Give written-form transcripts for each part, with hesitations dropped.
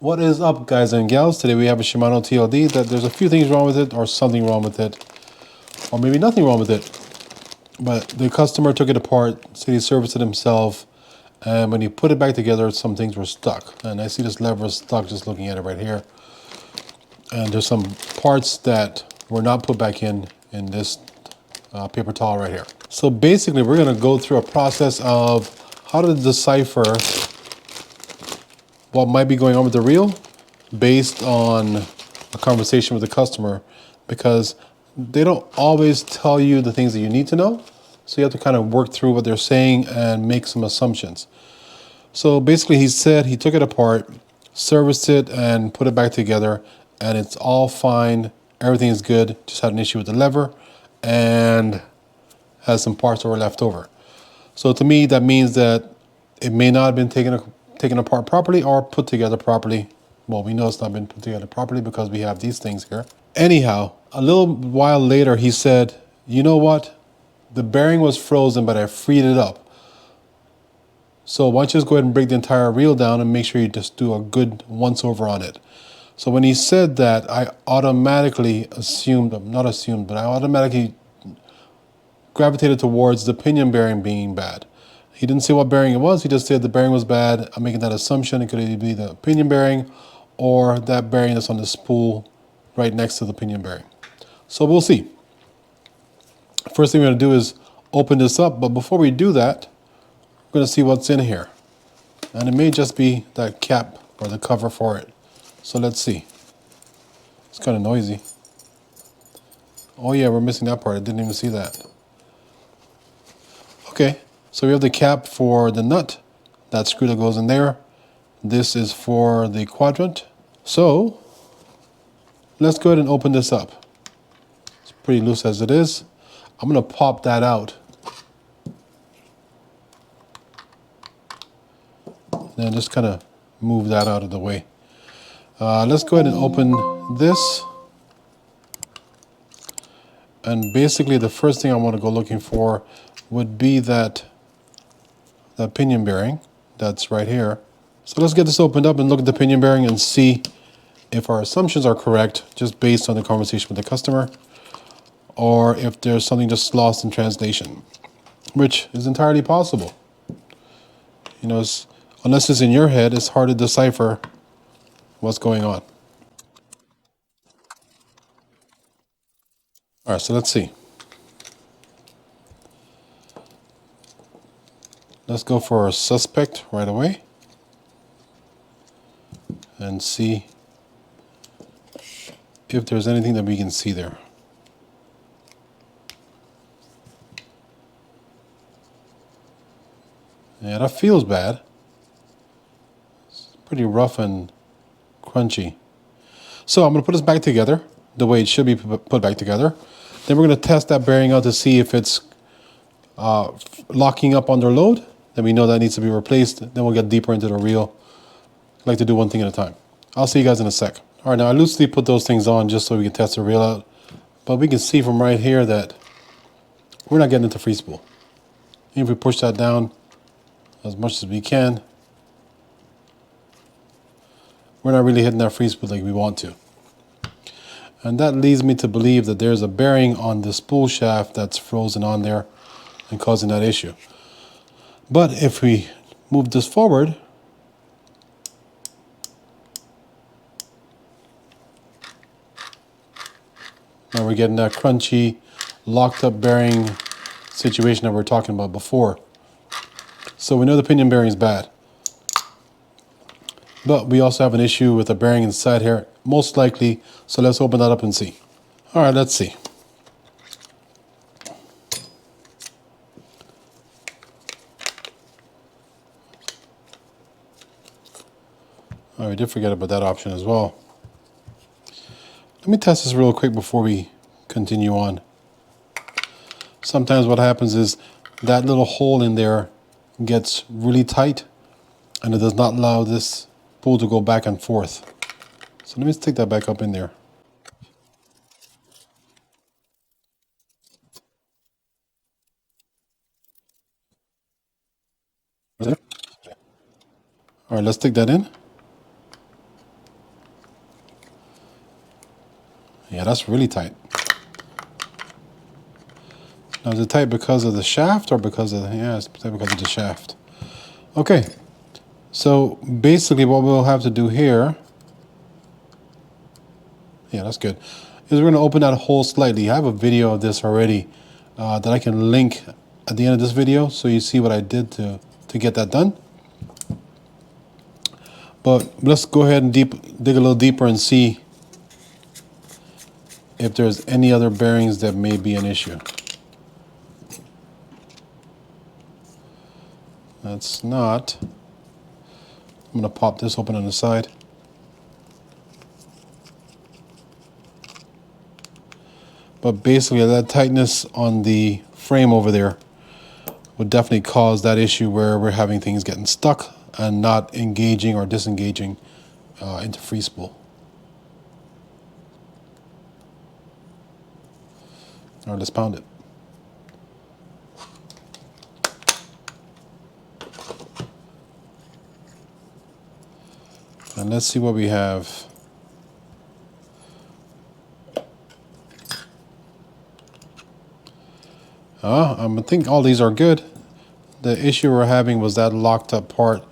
What is up, guys and gals? Today we have a Shimano TLD that there's a few things wrong with it, or something wrong with it, or maybe nothing wrong with it. But the customer took it apart, said he serviced it himself, and when he put it back together, some things were stuck. And I see this lever is stuck just looking at it right here. And there's some parts that were not put back in this paper towel right here. So basically, we're going to go through a process of how to decipher what might be going on with the reel based on a conversation with the customer, because they don't always tell you the things that you need to know. So you have to kind of work through what they're saying and make some assumptions. So basically he said he took it apart, serviced it and put it back together, and it's all fine. Everything is good. Just had an issue with the lever and has some parts that were left over. So to me, that means that it may not have been taken apart properly or put together properly. Well, we know it's not been put together properly because we have these things here. Anyhow, a little while later, he said, you know what? The bearing was frozen, but I freed it up. So why don't you just go ahead and break the entire reel down and make sure you just do a good once over on it. So when he said that, I automatically assumed, not assumed, but I automatically gravitated towards the pinion bearing being bad. He didn't say what bearing it was. He just said the bearing was bad. I'm making that assumption. It could either be the pinion bearing or that bearing that's on the spool right next to the pinion bearing. So we'll see. First thing we're going to do is open this up. But before we do that, we're going to see what's in here. And it may just be that cap or the cover for it. So let's see. It's kind of noisy. Oh yeah, we're missing that part. I didn't even see that. Okay, so we have the cap for the nut. That screw that goes in there. This is for the quadrant. So let's go ahead and open this up. It's pretty loose as it is. I'm going to pop that out. And just kind of move that out of the way. Let's go ahead and open this. And basically the first thing I want to go looking for would be that pinion bearing that's right here. So let's get this opened up and look at the pinion bearing and see if our assumptions are correct just based on the conversation with the customer, or if there's something just lost in translation, which is entirely possible. You know, unless it's in your head, it's hard to decipher what's going on. All right, so let's see. Let's go for a suspect right away and see if there's anything that we can see there. Yeah, that feels bad. It's pretty rough and crunchy. So I'm going to put this back together the way it should be put back together. Then we're going to test that bearing out to see if it's locking up under load. Then we know that needs to be replaced. Then we'll get deeper into the reel. I like to do one thing at a time. I'll see you guys in a sec. All right, now I loosely put those things on just so we can test the reel out. But we can see from right here that we're not getting into free spool. Even if we push that down as much as we can, we're not really hitting that free spool like we want to. And that leads me to believe that there's a bearing on the spool shaft that's frozen on there and causing that issue. But if we move this forward, now we're getting that crunchy, locked up bearing situation that we were talking about before. So we know the pinion bearing is bad. But we also have an issue with the bearing inside here, most likely. So let's open that up and see. All right, let's see. Oh, we did forget about that option as well. Let me test this real quick before we continue on. Sometimes what happens is that little hole in there gets really tight and it does not allow this spool to go back and forth. So let me stick that back up in there. All right, let's stick that in. Yeah, that's really tight. Now, is it tight because of the shaft or because of the, yeah, it's tight because of the shaft. Okay, so basically what we'll have to do here, yeah, that's good, is we're going to open that hole slightly. I have a video of this already that I can link at the end of this video so you see what I did to get that done. But let's go ahead and dig a little deeper and see if there's any other bearings that may be an issue. That's not. I'm going to pop this open on the side. But basically that tightness on the frame over there would definitely cause that issue where we're having things getting stuck and not engaging or disengaging into free spool. All right, let's pound it. And let's see what we have. I think all these are good. The issue we're having was that locked up part,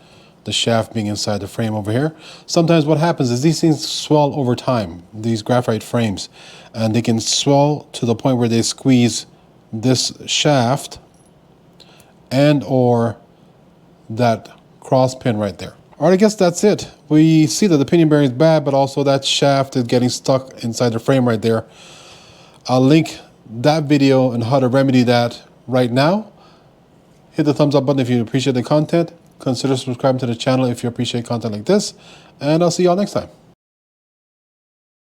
the shaft being inside the frame over here. Sometimes what happens is these things swell over time, these graphite frames, and they can swell to the point where they squeeze this shaft and or that cross pin right there. All right, I guess that's it. We see that the pinion bearing is bad, but also that shaft is getting stuck inside the frame right there. I'll link that video and how to remedy that right now. Hit the thumbs up button if you appreciate the content. Consider subscribing to the channel if you appreciate content like this. And I'll see y'all next time.